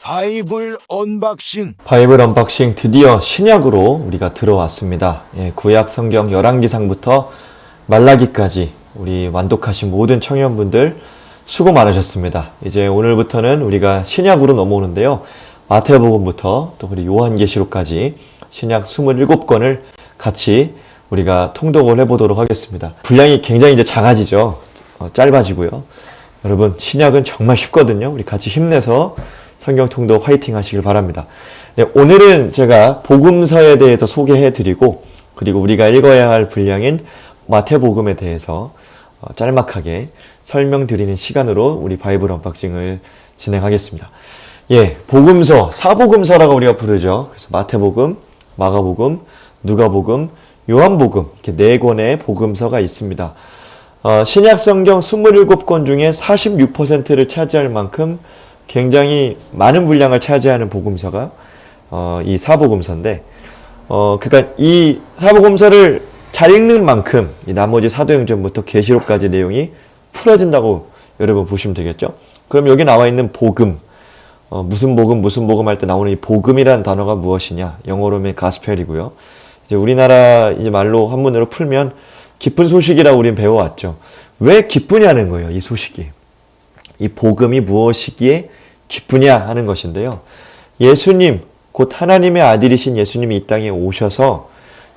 바이블 언박싱. 바이블 언박싱 드디어 신약으로 우리가 들어왔습니다. 구약 성경 열왕기상부터 말라기까지 우리 완독하신 모든 청년분들 수고 많으셨습니다. 이제 오늘부터는 우리가 신약으로 넘어오는데요. 마태복음부터 또 그리고 요한계시록까지 신약 27권을 같이 우리가 통독을 해보도록 하겠습니다. 분량이 굉장히 이제 작아지죠. 짧아지고요. 여러분 신약은 정말 쉽거든요. 우리 같이 힘내서 성경 통독 화이팅 하시길 바랍니다. 네, 오늘은 제가 복음서에 대해서 소개해드리고 그리고 우리가 읽어야 할 분량인 마태복음에 대해서 짤막하게 설명드리는 시간으로 우리 바이블 언박싱을 진행하겠습니다. 복음서, 사복음서라고 우리가 부르죠. 그래서 마태복음, 마가복음, 누가복음, 요한복음 이렇게 4권의 복음서가 있습니다. 신약 성경 27권 중에 46%를 차지할 만큼 굉장히 많은 분량을 차지하는 복음서가 이 사복음서인데 그러니까 이 사복음서를 잘 읽는 만큼 이 나머지 사도행전부터 계시록까지 내용이 풀어진다고 여러분 보시면 되겠죠. 그럼 여기 나와 있는 복음, 무슨 복음 할 때 나오는 이 복음이라는 단어가 무엇이냐? 영어로는 가스펠이고요. 이제 우리나라 이제 말로 한문으로 풀면 기쁜 소식이라고 우리는 배워왔죠. 왜 기쁘냐는 거예요, 이 소식이. 이 복음이 무엇이기에 기쁘냐 하는 것인데요. 예수님, 곧 하나님의 아들이신 예수님이 이 땅에 오셔서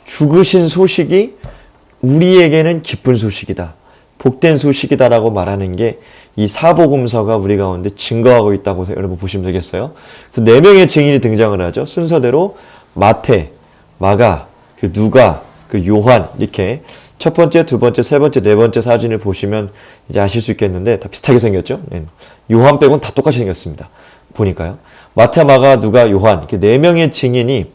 죽으신 소식이 우리에게는 기쁜 소식이다. 복된 소식이다라고 말하는 게 이 사복음서가 우리 가운데 증거하고 있다고 여러분 보시면 되겠어요. 그래서 4명의 증인이 등장을 하죠. 순서대로 마태, 마가, 누가, 요한 이렇게 첫 번째, 두 번째, 세 번째, 네 번째 사진을 보시면 이제 아실 수 있겠는데 다 비슷하게 생겼죠. 요한 빼고는 다 똑같이 생겼습니다. 보니까요. 마태, 마가, 누가, 요한 이렇게 4명의 증인이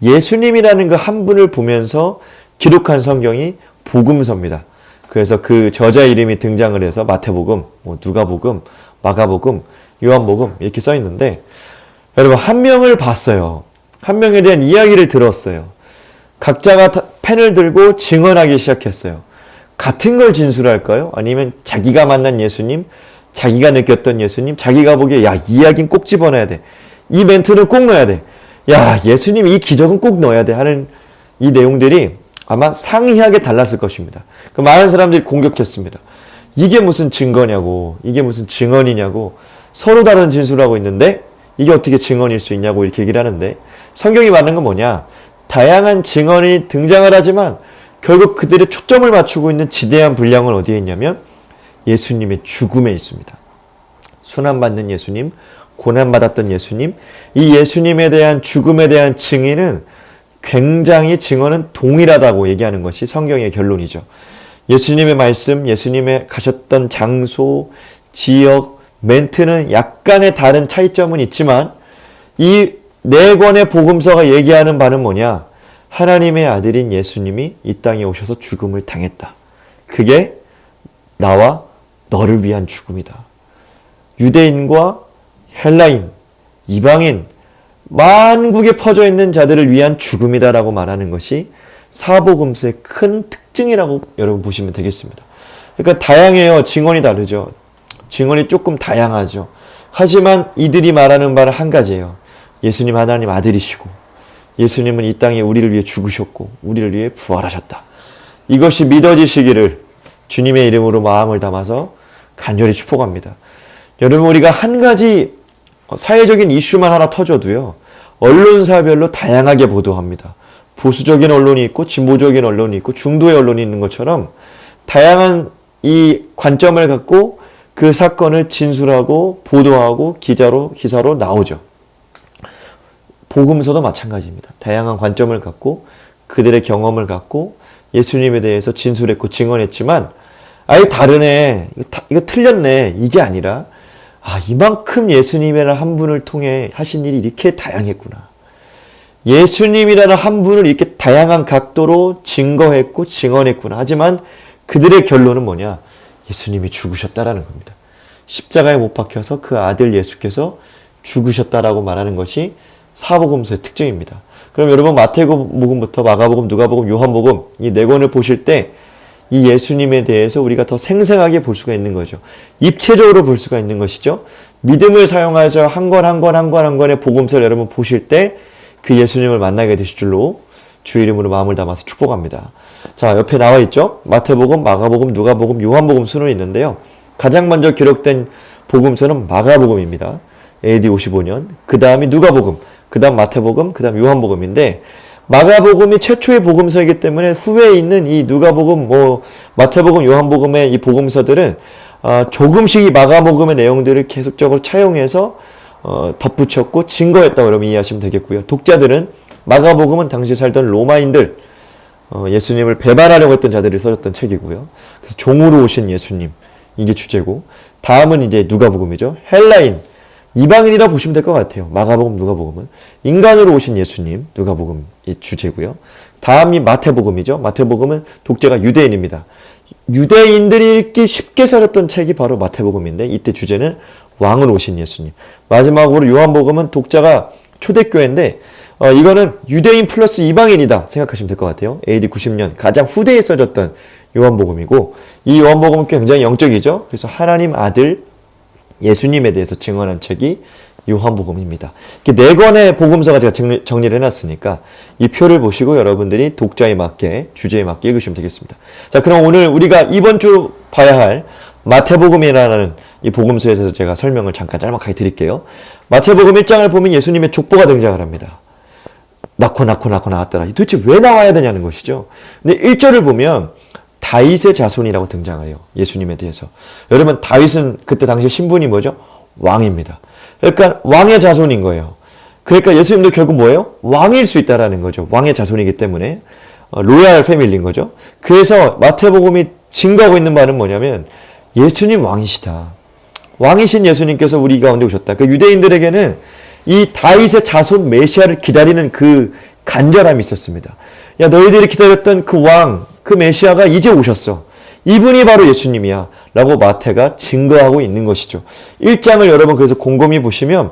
예수님이라는 그 한 분을 보면서 기록한 성경이 복음서입니다. 그래서 그 저자 이름이 등장을 해서 마태복음, 누가복음, 마가복음, 요한복음 이렇게 써 있는데 여러분 한 명을 봤어요. 한 명에 대한 이야기를 들었어요. 각자가 펜을 들고 증언하기 시작했어요. 같은 걸 진술할까요? 아니면 자기가 만난 예수님, 자기가 느꼈던 예수님, 자기가 보기에 이 이야기는 꼭 집어넣어야 돼. 이 멘트는 꼭 넣어야 돼. 예수님 이 기적은 꼭 넣어야 돼 하는 이 내용들이 아마 상이하게 달랐을 것입니다. 그 많은 사람들이 공격했습니다. 이게 무슨 증거냐고, 이게 무슨 증언이냐고, 서로 다른 진술하고 있는데 이게 어떻게 증언일 수 있냐고 이렇게 얘기를 하는데 성경이 말하는 건 뭐냐? 다양한 증언이 등장을 하지만 결국 그들의 초점을 맞추고 있는 지대한 분량은 어디에 있냐면 예수님의 죽음에 있습니다. 순환받는 예수님, 고난받았던 예수님, 이 예수님에 대한 죽음에 대한 증인은 굉장히 증언은 동일하다고 얘기하는 것이 성경의 결론이죠. 예수님의 말씀, 예수님의 가셨던 장소, 지역, 멘트는 약간의 다른 차이점은 있지만 이 4권의 복음서가 얘기하는 바는 뭐냐? 하나님의 아들인 예수님이 이 땅에 오셔서 죽음을 당했다. 그게 나와 너를 위한 죽음이다. 유대인과 헬라인, 이방인, 만국에 퍼져 있는 자들을 위한 죽음이다라고 말하는 것이 사복음서의 큰 특징이라고 여러분 보시면 되겠습니다. 그러니까 다양해요. 증언이 다르죠. 증언이 조금 다양하죠. 하지만 이들이 말하는 바는 한 가지예요. 예수님 하나님 아들이시고 예수님은 이 땅에 우리를 위해 죽으셨고 우리를 위해 부활하셨다. 이것이 믿어지시기를 주님의 이름으로 마음을 담아서 간절히 축복합니다. 여러분 우리가 한 가지 사회적인 이슈만 하나 터져도요. 언론사별로 다양하게 보도합니다. 보수적인 언론이 있고 진보적인 언론이 있고 중도의 언론이 있는 것처럼 다양한 이 관점을 갖고 그 사건을 진술하고 보도하고 기사로 나오죠. 복음서도 마찬가지입니다. 다양한 관점을 갖고 그들의 경험을 갖고 예수님에 대해서 진술했고 증언했지만 아예 다르네. 이거 틀렸네. 이게 아니라 이만큼 예수님이라는 한 분을 통해 하신 일이 이렇게 다양했구나. 예수님이라는 한 분을 이렇게 다양한 각도로 증거했고 증언했구나. 하지만 그들의 결론은 뭐냐? 예수님이 죽으셨다라는 겁니다. 십자가에 못 박혀서 그 아들 예수께서 죽으셨다라고 말하는 것이 사복음서의 특징입니다. 그럼 여러분 마태복음부터 마가복음, 누가복음, 요한복음 이 4권을 보실 때 이 예수님에 대해서 우리가 더 생생하게 볼 수가 있는 거죠. 입체적으로 볼 수가 있는 것이죠. 믿음을 사용해서 한 권 한 권 한 권 한 권의 복음서를 여러분 보실 때 그 예수님을 만나게 되실 줄로 주의 이름으로 마음을 담아서 축복합니다. 자, 옆에 나와 있죠? 마태복음, 마가복음, 누가복음, 요한복음 순으로 있는데요. 가장 먼저 기록된 복음서는 마가복음입니다. AD 55년. 그 다음이 누가복음, 그 다음 마태복음, 그 다음 요한복음인데 마가복음이 최초의 복음서이기 때문에 후에 있는 이 누가복음, 마태복음, 요한복음의 이 복음서들은 조금씩 이 마가복음의 내용들을 계속적으로 차용해서 덧붙였고 증거했다고 여러분 이해하시면 되겠고요. 독자들은 마가복음은 당시 살던 로마인들, 예수님을 배반하려고 했던 자들이 써졌던 책이고요. 그래서 종으로 오신 예수님, 이게 주제고, 다음은 이제 누가복음이죠. 헬라인, 이방인이라 보시면 될 것 같아요. 마가복음, 누가복음은. 인간으로 오신 예수님, 누가복음이 주제고요. 다음이 마태복음이죠. 마태복음은 독자가 유대인입니다. 유대인들이 읽기 쉽게 써졌던 책이 바로 마태복음인데 이때 주제는 왕으로 오신 예수님. 마지막으로 요한복음은 독자가 초대교회인데 이거는 유대인 플러스 이방인이다 생각하시면 될 것 같아요. AD 90년 가장 후대에 써졌던 요한복음이고 이 요한복음은 굉장히 영적이죠. 그래서 하나님 아들 예수님에 대해서 증언한 책이 요한복음입니다. 이렇게 4권의 복음서가 제가 정리를 해놨으니까 이 표를 보시고 여러분들이 독자에 맞게 주제에 맞게 읽으시면 되겠습니다. 자, 그럼 오늘 우리가 이번 주 봐야 할 마태복음이라는 이 복음서에서 제가 설명을 잠깐 짤막하게 드릴게요. 마태복음 1장을 보면 예수님의 족보가 등장을 합니다. 낳고 나왔더라. 도대체 왜 나와야 되냐는 것이죠. 근데 1절을 보면 다윗의 자손이라고 등장해요. 예수님에 대해서. 여러분 다윗은 그때 당시 신분이 뭐죠? 왕입니다. 그러니까 왕의 자손인 거예요. 그러니까 예수님도 결국 뭐예요? 왕일 수 있다라는 거죠. 왕의 자손이기 때문에 로얄 패밀리인 거죠. 그래서 마태복음이 증거하고 있는 말은 뭐냐면 예수님 왕이시다. 왕이신 예수님께서 우리 가운데 오셨다. 그 유대인들에게는 이 다윗의 자손 메시아를 기다리는 그 간절함이 있었습니다. 야, 너희들이 기다렸던 그 왕, 그 메시아가 이제 오셨어. 이분이 바로 예수님이야. 라고 마태가 증거하고 있는 것이죠. 1장을 여러분 그래서 곰곰이 보시면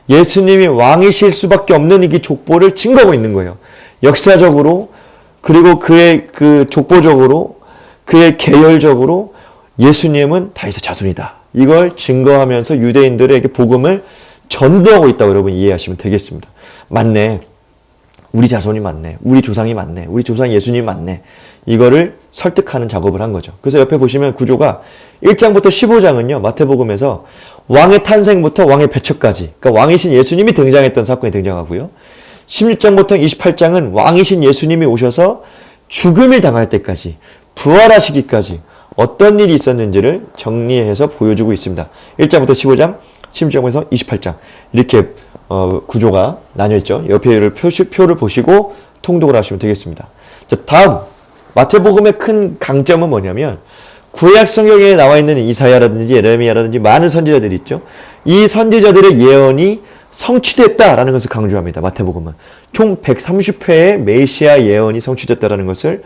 예수님이 왕이실 수밖에 없는 이 족보를 증거하고 있는 거예요. 역사적으로 그리고 그의 그 족보적으로 그의 계열적으로 예수님은 다윗의 자손이다. 이걸 증거하면서 유대인들에게 복음을 전도하고 있다고 여러분 이해하시면 되겠습니다. 맞네. 우리 자손이 맞네. 우리 조상이 맞네. 우리 조상 예수님이 맞네. 이거를 설득하는 작업을 한 거죠. 그래서 옆에 보시면 구조가 1장부터 15장은요. 마태복음에서 왕의 탄생부터 왕의 배척까지 그러니까 왕이신 예수님이 등장했던 사건이 등장하고요. 16장부터 28장은 왕이신 예수님이 오셔서 죽음을 당할 때까지 부활하시기까지 어떤 일이 있었는지를 정리해서 보여주고 있습니다. 1장부터 15장, 16장에서 28장 이렇게 구조가 나뉘어있죠. 옆에 표를 보시고 통독을 하시면 되겠습니다. 자, 다음 마태복음의 큰 강점은 뭐냐면 구약 성경에 나와 있는 이사야라든지 예레미야라든지 많은 선지자들이 있죠. 이 선지자들의 예언이 성취됐다라는 것을 강조합니다. 마태복음은 총 130회의 메시아 예언이 성취됐다라는 것을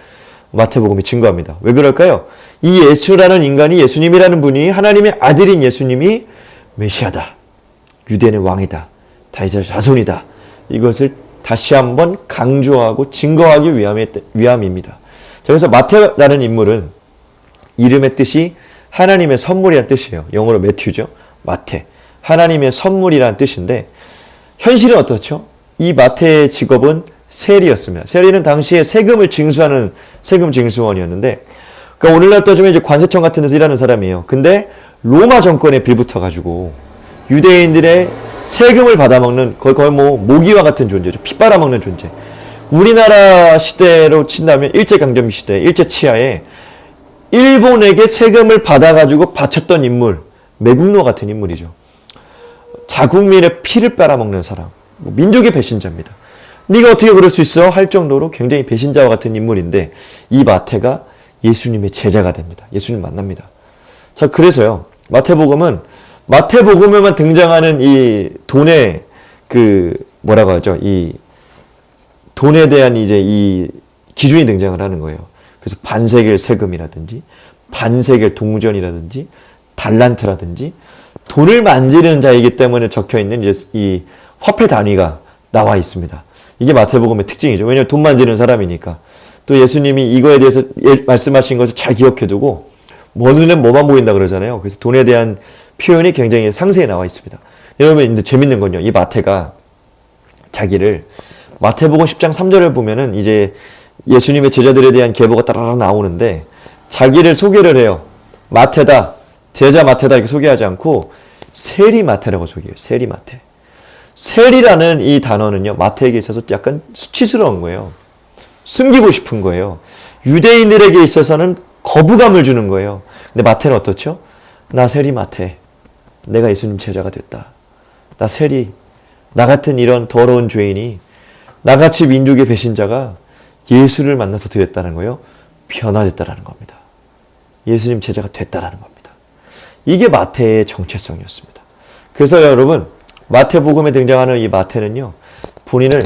마태복음이 증거합니다. 왜 그럴까요? 이 예수라는 인간이 예수님이라는 분이 하나님의 아들인 예수님이 메시아다. 유대인의 왕이다. 다윗의 자손이다. 이것을 다시 한번 강조하고 증거하기 위함입니다. 그래서 마태라는 인물은 이름의 뜻이 하나님의 선물이라는 뜻이에요. 영어로 매튜죠. 마태. 하나님의 선물이라는 뜻인데 현실은 어떻죠? 이 마태의 직업은 세리였습니다. 세리는 당시에 세금을 징수하는 세금 징수원이었는데 그러니까 오늘날 따지면 이제 관세청 같은 데서 일하는 사람이에요. 근데 로마 정권에 빌붙어가지고 유대인들의 세금을 받아먹는 거의 뭐 모기와 같은 존재죠. 피 빨아먹는 존재. 우리나라 시대로 친다면 일제강점기 시대, 일제치하에 일본에게 세금을 받아가지고 바쳤던 인물, 매국노 같은 인물이죠. 자국민의 피를 빨아먹는 사람, 민족의 배신자입니다. 네가 어떻게 그럴 수 있어? 할 정도로 굉장히 배신자와 같은 인물인데 이 마태가 예수님의 제자가 됩니다. 예수님 만납니다. 자, 그래서요. 마태복음에만 등장하는 이 돈의 뭐라고 하죠? 이 돈에 대한 이제 이 기준이 등장을 하는 거예요. 그래서 반세겔 세금이라든지 반세겔 동전이라든지 달란트라든지 돈을 만지는 자이기 때문에 적혀 있는 이제 이 화폐 단위가 나와 있습니다. 이게 마태복음의 특징이죠. 왜냐하면 돈 만지는 사람이니까. 또 예수님이 이거에 대해서 말씀하신 것을 잘 기억해두고 뭐 눈에 뭐만 보인다 그러잖아요. 그래서 돈에 대한 표현이 굉장히 상세히 나와 있습니다. 여러분, 근데 재밌는 건요. 이 마태가 자기를 마태복음 10장 3절을 보면은 이제 예수님의 제자들에 대한 계보가 따라락 나오는데 자기를 소개를 해요. 마태다. 제자 마태다 이렇게 소개하지 않고 세리 마태라고 소개해요. 세리 마태. 세리라는 이 단어는요. 마태에게 있어서 약간 수치스러운 거예요. 숨기고 싶은 거예요. 유대인들에게 있어서는 거부감을 주는 거예요. 근데 마태는 어떻죠? 나 세리 마태. 내가 예수님 제자가 됐다. 나 세리. 나 같은 이런 더러운 죄인이 나같이 민족의 배신자가 예수를 만나서 되었다는 거예요. 변화됐다라는 겁니다. 예수님 제자가 됐다라는 겁니다. 이게 마태의 정체성이었습니다. 그래서 여러분 마태복음에 등장하는 이 마태는요. 본인을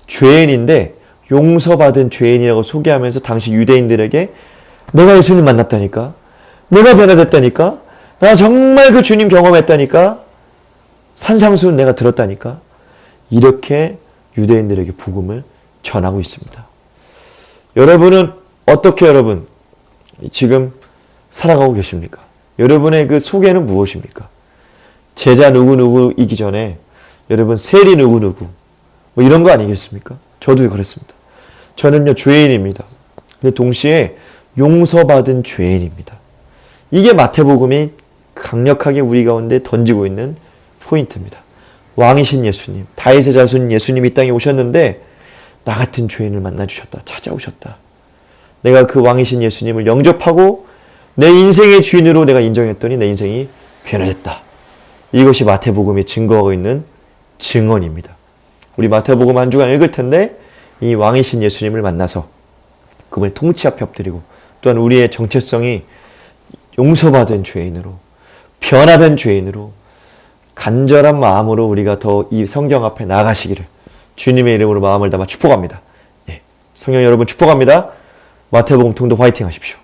죄인인데 용서받은 죄인이라고 소개하면서 당시 유대인들에게 내가 예수님 만났다니까. 내가 변화됐다니까. 나 정말 그 주님 경험했다니까. 산상수훈 내가 들었다니까. 이렇게 유대인들에게 복음을 전하고 있습니다. 여러분은 어떻게 여러분 지금 살아가고 계십니까? 여러분의 그 소개는 무엇입니까? 제자 누구누구이기 전에 여러분 세리 누구누구 뭐 이런 거 아니겠습니까? 저도 그랬습니다. 저는요 죄인입니다. 근데 동시에 용서받은 죄인입니다. 이게 마태복음이 강력하게 우리 가운데 던지고 있는 포인트입니다. 왕이신 예수님, 다윗의 자손 예수님이 이 땅에 오셨는데 나 같은 죄인을 만나주셨다. 찾아오셨다. 내가 그 왕이신 예수님을 영접하고 내 인생의 주인으로 내가 인정했더니 내 인생이 변화됐다. 이것이 마태복음이 증거하고 있는 증언입니다. 우리 마태복음 한 주간 읽을 텐데 이 왕이신 예수님을 만나서 그분의 통치 앞에 엎드리고 또한 우리의 정체성이 용서받은 죄인으로 변화된 죄인으로 간절한 마음으로 우리가 더 이 성경 앞에 나아가시기를 주님의 이름으로 마음을 담아 축복합니다. 예, 성령 여러분 축복합니다. 마태복음 통독 화이팅 하십시오.